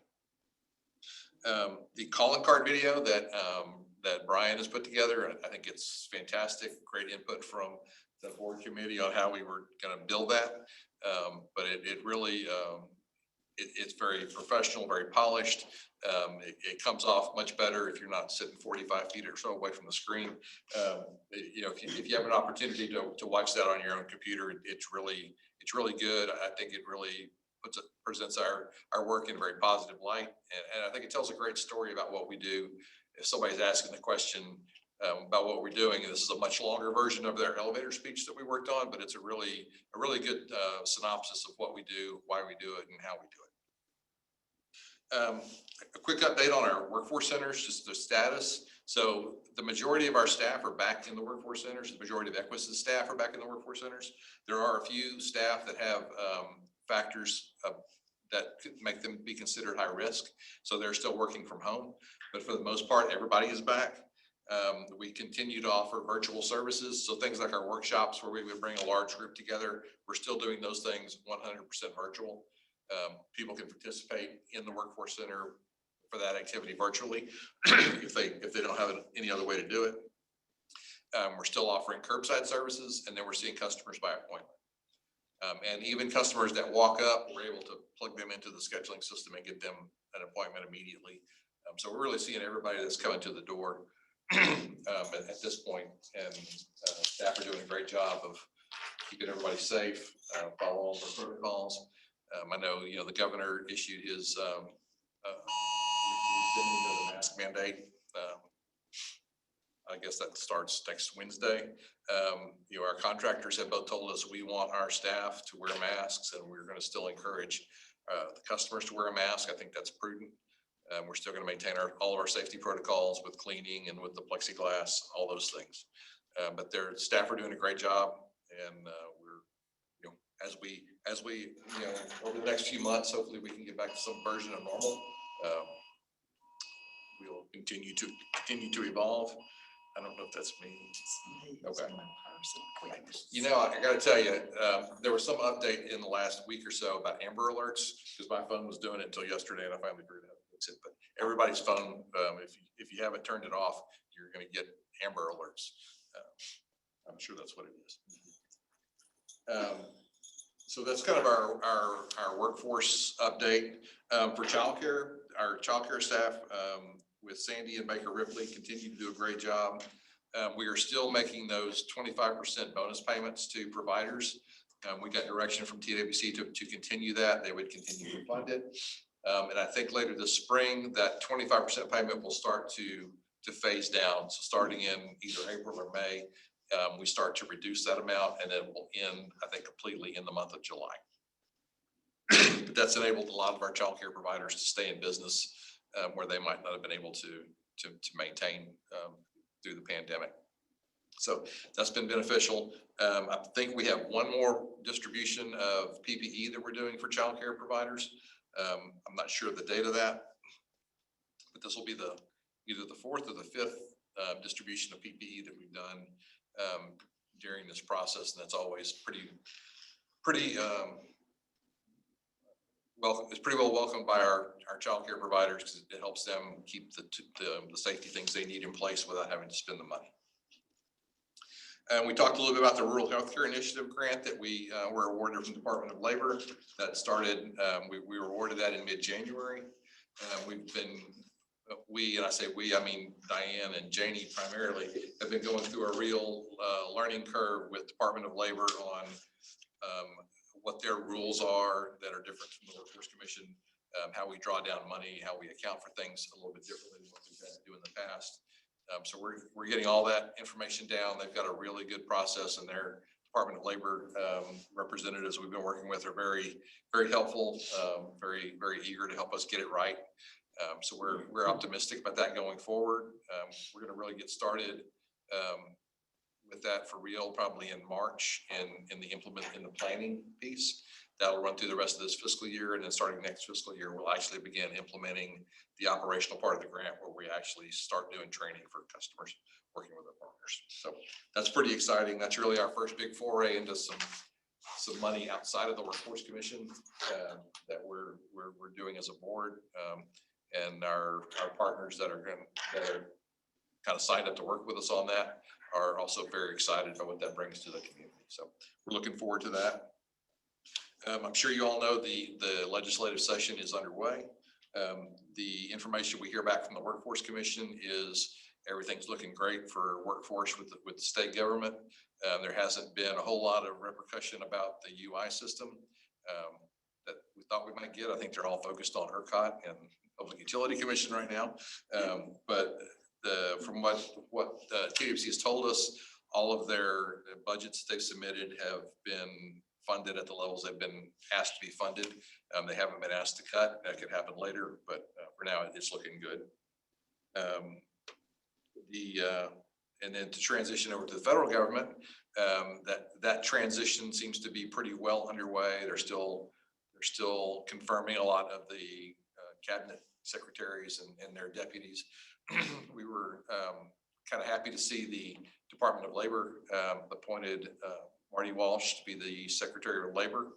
The calling card video that Brian has put together, I think it's fantastic. Great input from the board committee on how we were going to build that. But it really it's very professional, very polished. It comes off much better if you're not sitting 45 feet or so away from the screen. If you have an opportunity to watch that on your own computer, it's really good. I think it really presents our work in a very positive light, and I think it tells a great story about what we do. If somebody's asking the question about what we're doing, and this is a much longer version of their elevator speech that we worked on, but it's a really good synopsis of what we do, why we do it, and how we do it. A quick update on our workforce centers, just the status. So the majority of our staff are back in the workforce centers. The majority of Equus' staff are back in the workforce centers. There are a few staff that have factors that could make them be considered high risk. So they're still working from home, but for the most part, everybody is back. We continue to offer virtual services. So things like our workshops where we would bring a large group together, we're still doing those things 100% virtual. People can participate in the workforce center for that activity virtually if they don't have any other way to do it. We're still offering curbside services, and then we're seeing customers by appointment. And even customers that walk up, we're able to plug them into the scheduling system and get them an appointment immediately. So we're really seeing everybody that's coming to the door at this point, and staff are doing a great job of keeping everybody safe, follow all the protocols. I know, the governor issued his the mask mandate. I guess that starts next Wednesday. Our contractors have both told us we want our staff to wear masks, and we're going to still encourage the customers to wear a mask. I think that's prudent. We're still going to maintain all of our safety protocols with cleaning and with the plexiglass, all those things. But their staff are doing a great job, and we're, as we over the next few months, hopefully we can get back to some version of normal. We'll continue to evolve. I don't know if that's me. Okay. I got to tell you, there was some update in the last week or so about Amber Alerts, because my phone was doing it until yesterday, and I finally figured out how to fix it. But everybody's phone, if you haven't turned it off, you're going to get Amber Alerts. I'm sure that's what it is. So that's kind of our workforce update. For childcare, our childcare staff with Sandy and Baker Ripley continue to do a great job. We are still making those 25% bonus payments to providers. We got direction from TWC to continue that. They would continue to fund it. And I think later this spring, that 25% payment will start to phase down. So starting in either April or May, we start to reduce that amount, and it will end, I think, completely in the month of July. But that's enabled a lot of our childcare providers to stay in business where they might not have been able to maintain through the pandemic. So that's been beneficial. I think we have one more distribution of PPE that we're doing for childcare providers. I'm not sure of the date of that, but this will be either the fourth or the fifth distribution of PPE that we've done during this process, and that's always pretty well. It's pretty well welcomed by our childcare providers, because it helps them keep the safety things they need in place without having to spend the money. And we talked a little bit about the Rural Healthcare Initiative grant that we were awarded from the Department of Labor. That started. We were awarded that in mid-January. And I say we, I mean Diane and Janie primarily, have been going through a real learning curve with Department of Labor on what their rules are that are different from the Workforce Commission, how we draw down money, how we account for things a little bit differently than what we've had to do in the past. So we're getting all that information down. They've got a really good process, and their Department of Labor representatives we've been working with are very, very helpful, very, very eager to help us get it right. So we're optimistic about that going forward. We're going to really get started with that for real probably in March, and in the planning piece. That'll run through the rest of this fiscal year, and then starting next fiscal year, we'll actually begin implementing the operational part of the grant, where we actually start doing training for customers working with our partners. So that's pretty exciting. That's really our first big foray into some money outside of the Workforce Commission that we're doing as a board. And our partners that are kind of signed up to work with us on that are also very excited about what that brings to the community. So we're looking forward to that. I'm sure you all know the legislative session is underway. The information we hear back from the Workforce Commission is everything's looking great for workforce with the state government. There hasn't been a whole lot of repercussion about the UI system that we thought we might get. I think they're all focused on ERCOT and Public Utility Commission right now. But from what TWC has told us, all of their budgets they've submitted have been funded at the levels they've been asked to be funded. They haven't been asked to cut. That could happen later, but for now it's looking good. And then to transition over to the federal government, that transition seems to be pretty well underway. They're still confirming a lot of the cabinet secretaries and their deputies. We were kind of happy to see the Department of Labor appointed Marty Walsh to be the Secretary of Labor.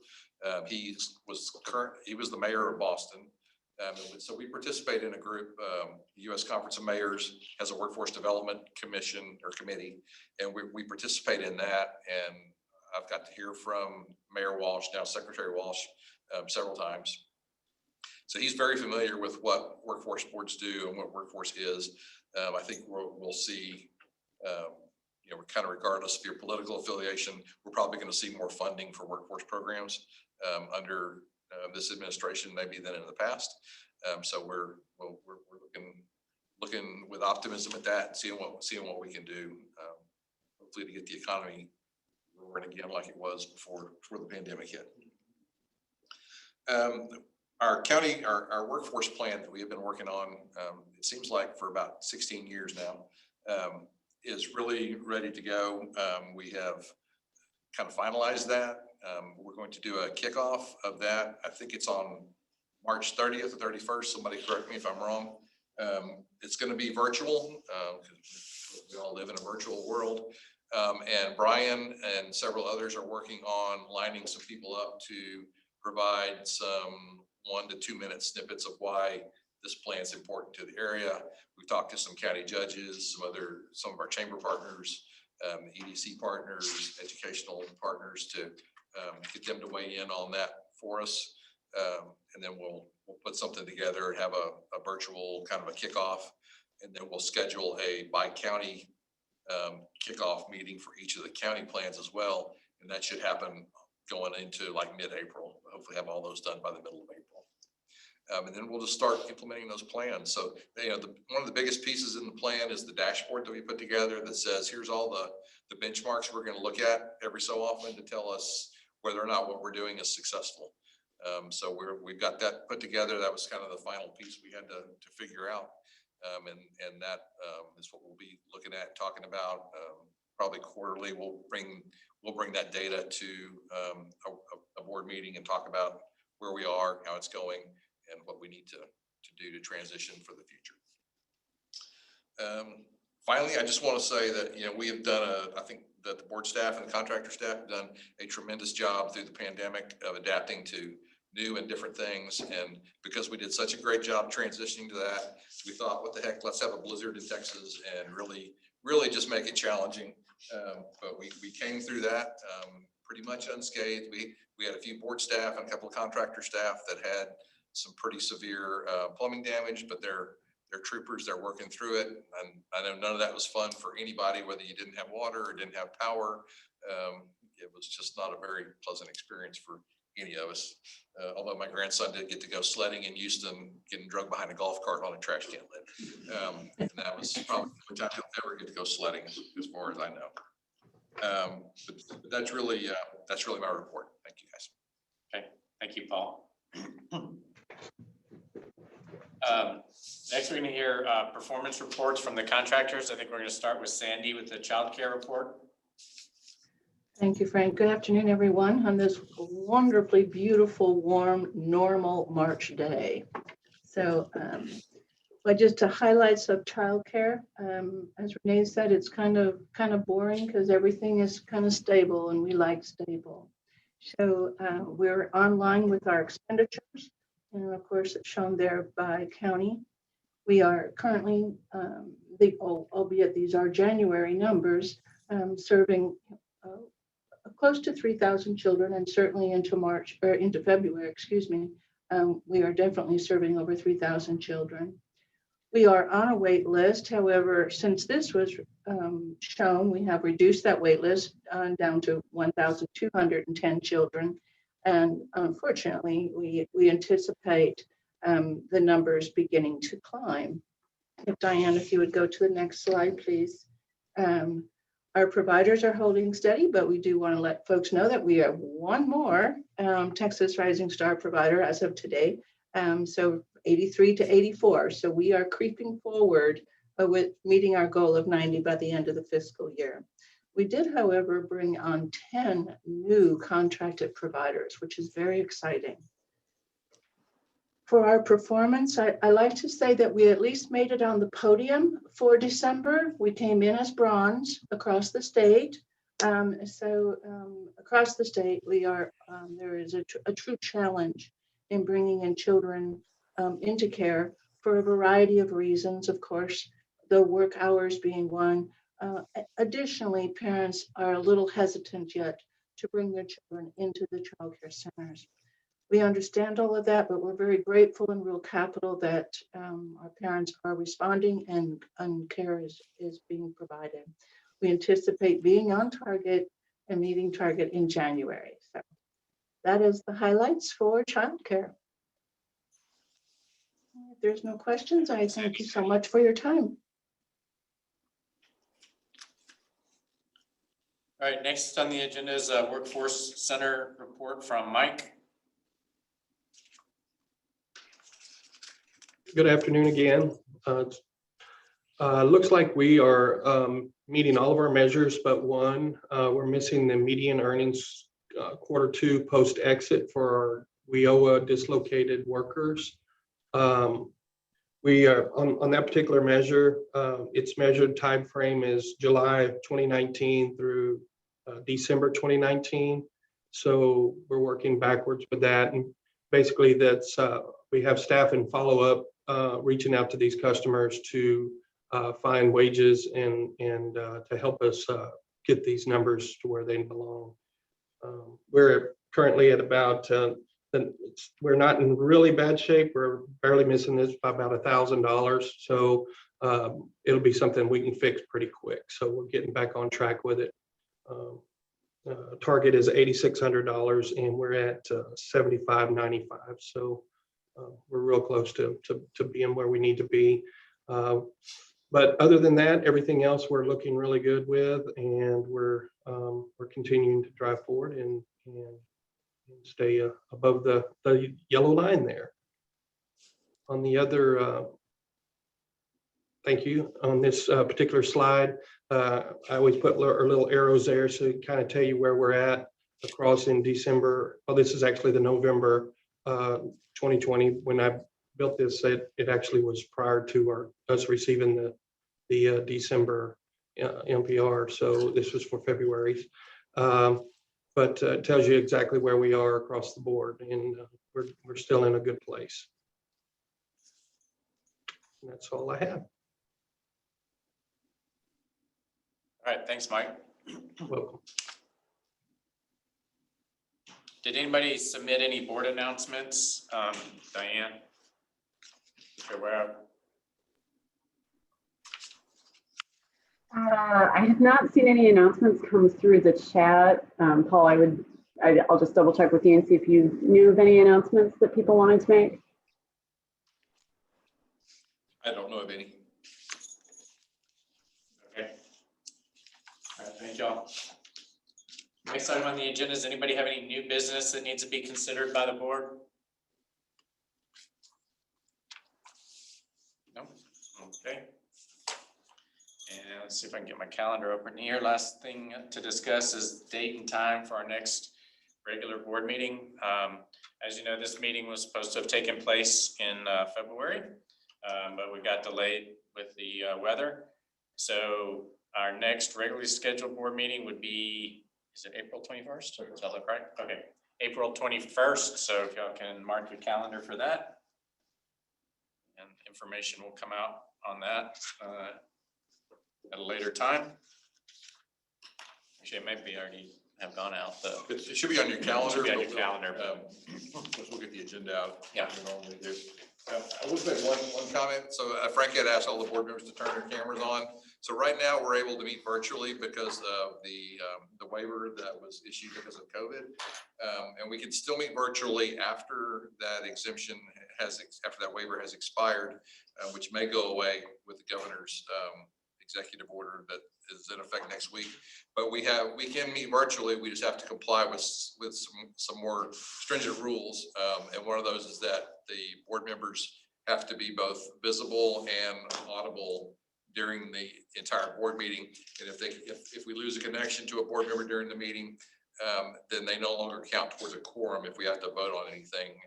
He was the mayor of Boston. So we participate in a group, the U.S. Conference of Mayors has a workforce development commission or committee, and we participate in that. And I've got to hear from Mayor Walsh, now Secretary Walsh, several times. So he's very familiar with what workforce boards do and what workforce is. I think we'll see, kind of regardless of your political affiliation, we're probably going to see more funding for workforce programs under this administration maybe than in the past. So we're looking with optimism at that and seeing what we can do, hopefully to get the economy roaring again like it was before the pandemic hit. Our workforce plan that we have been working on, it seems like for about 16 years now, is really ready to go. We have kind of finalized that. We're going to do a kickoff of that. I think it's on March 30th or 31st. Somebody correct me if I'm wrong. It's going to be virtual because we all live in a virtual world. And Brian and several others are working on lining some people up to provide some 1 to 2 minute snippets of why this plan is important to the area. We've talked to some county judges, some of our chamber partners, EDC partners, educational partners to get them to weigh in on that for us. And then we'll put something together and have a virtual kind of a kickoff. And then we'll schedule a by county kickoff meeting for each of the county plans as well. And that should happen going into like mid-April. Hopefully have all those done by the middle of April. And then we'll just start implementing those plans. So, one of the biggest pieces in the plan is the dashboard that we put together that says, here's all the benchmarks we're going to look at every so often to tell us whether or not what we're doing is successful. So we've got that put together. That was kind of the final piece we had to figure out. And that is what we'll be looking at, talking about probably quarterly. We'll bring that data to a board meeting and talk about where we are, how it's going, and what we need to do to transition for the future. Finally, I just want to say that, we have done I think that the board staff and the contractor staff have done a tremendous job through the pandemic of adapting to new and different things. And because we did such a great job transitioning to that, we thought, what the heck, let's have a blizzard in Texas and really just make it challenging. But we came through that pretty much unscathed. We had a few board staff and a couple of contractor staff that had some pretty severe plumbing damage, but they're troopers. They're working through it. And I know none of that was fun for anybody, whether you didn't have water or didn't have power. It was just not a very pleasant experience for any of us. Although my grandson did get to go sledding in Houston, getting drugged behind a golf cart on a trash can lid. And that was probably the time he'll ever get to go sledding, as far as I know. But that's really my report. Thank you, guys. Okay, thank you, Paul. Next, we're going to hear performance reports from the contractors. I think we're going to start with Sandy with the child care report. Thank you, Frank. Good afternoon, everyone, on this wonderfully beautiful, warm, normal March day. So just to highlight some childcare, as Renee said, it's kind of boring because everything is kind of stable and we like stable. So we're online with our expenditures, and of course it's shown there by county. We are currently, albeit these are January numbers, serving close to 3,000 children, and certainly into February, we are definitely serving over 3,000 children. We are on a wait list. However, since this was shown, we have reduced that wait list down to 1,210 children. And unfortunately, we anticipate the numbers beginning to climb. If Diane, if you would go to the next slide, please. Our providers are holding steady, but we do want to let folks know that we have one more Texas Rising Star provider as of today. So 83 to 84. So we are creeping forward with meeting our goal of 90 by the end of the fiscal year. We did, however, bring on 10 new contracted providers, which is very exciting. For our performance, I like to say that we at least made it on the podium for December. We came in as bronze across the state. Across the state, we are there is a true challenge in bringing in children into care for a variety of reasons. Of course, the work hours being one. Additionally, parents are a little hesitant yet to bring their children into the child care centers. We understand all of that, but we're very grateful in Rural Capital that our parents are responding and care is being provided. We anticipate being on target and meeting target in January. So that is the highlights for childcare. If there's no questions, I thank you so much for your time. All right, next on the agenda is a Workforce Center report from Mike. Good afternoon again. Looks like we are meeting all of our measures but one. We're missing the median earnings Q2 post-exit for our WIOA dislocated workers. We are on that particular measure. Its measured time frame is July 2019 through December 2019. So we're working backwards with that. And basically that's we have staff in follow-up reaching out to these customers to find wages and to help us get these numbers to where they belong. We're currently at about, we're not in really bad shape. We're barely missing this by about $1,000. So it'll be something we can fix pretty quick. So we're getting back on track with it. Target is $8,600 and we're at $7,595. So we're real close to being where we need to be. But other than that, everything else we're looking really good with, and we're continuing to drive forward and stay above the yellow line there. On the other, thank you. On this particular slide, I always put little arrows there so to kind of tell you where we're at across in December. Oh, this is actually the November 2020. When I built this, it actually was prior to us receiving the December NPR. So this was for February. But it tells you exactly where we are across the board, and we're still in a good place. And that's all I have. All right, thanks, Mike. Welcome. Did anybody submit any board announcements? Diane? You're aware of? I have not seen any announcements come through the chat. Paul, I'll just double check with you and see if you knew of any announcements that people wanted to make. I don't know of any. Okay. All right, thank y'all. Next item on the agenda, does anybody have any new business that needs to be considered by the board? No? Okay. And let's see if I can get my calendar open here. Last thing to discuss is date and time for our next regular board meeting. As you know, this meeting was supposed to have taken place in February, but we got delayed with the weather. So our next regularly scheduled board meeting would be, is it April 21st? Does that look right? Okay, April 21st. So if y'all can mark your calendar for that. And information will come out on that at a later time. Actually, it might be already have gone out though. It should be on your calendar. It should be on your calendar. We'll get the agenda out. Yeah. We normally do. I will make one comment. So Frankie had asked all the board members to turn their cameras on. So right now we're able to meet virtually because of the waiver that was issued because of COVID. And we can still meet virtually after that exemption after that waiver has expired, which may go away with the governor's executive order that is in effect next week. But we can meet virtually. We just have to comply with some more stringent rules. And one of those is that the board members have to be both visible and audible during the entire board meeting. And if we lose a connection to a board member during the meeting, then they no longer count towards a quorum if we have to vote on anything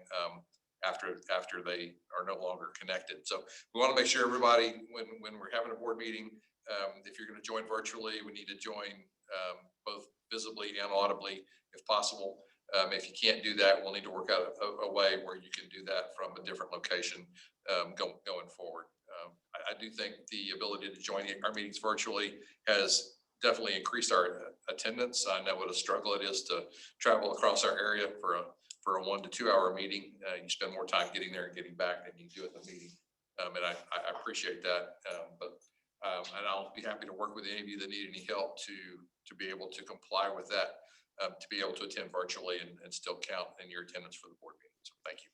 after they are no longer connected. So we want to make sure everybody, when we're having a board meeting, if you're going to join virtually, we need to join both visibly and audibly if possible. If you can't do that, we'll need to work out a way where you can do that from a different location going forward. I do think the ability to join our meetings virtually has definitely increased our attendance. I know what a struggle it is to travel across our area for a 1 to 2 hour meeting. You spend more time getting there and getting back than you do at the meeting. And I appreciate that. And I'll be happy to work with any of you that need any help to be able to comply with that, to be able to attend virtually and still count in your attendance for the board meeting. So thank you.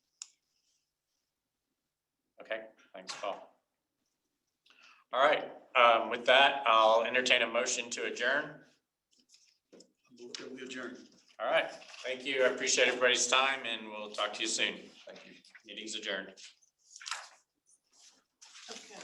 Okay, thanks, Paul. All right, with that, I'll entertain a motion to adjourn. We adjourn. All right, thank you. I appreciate everybody's time and we'll talk to you soon. Thank you. Meeting's adjourned. Okay,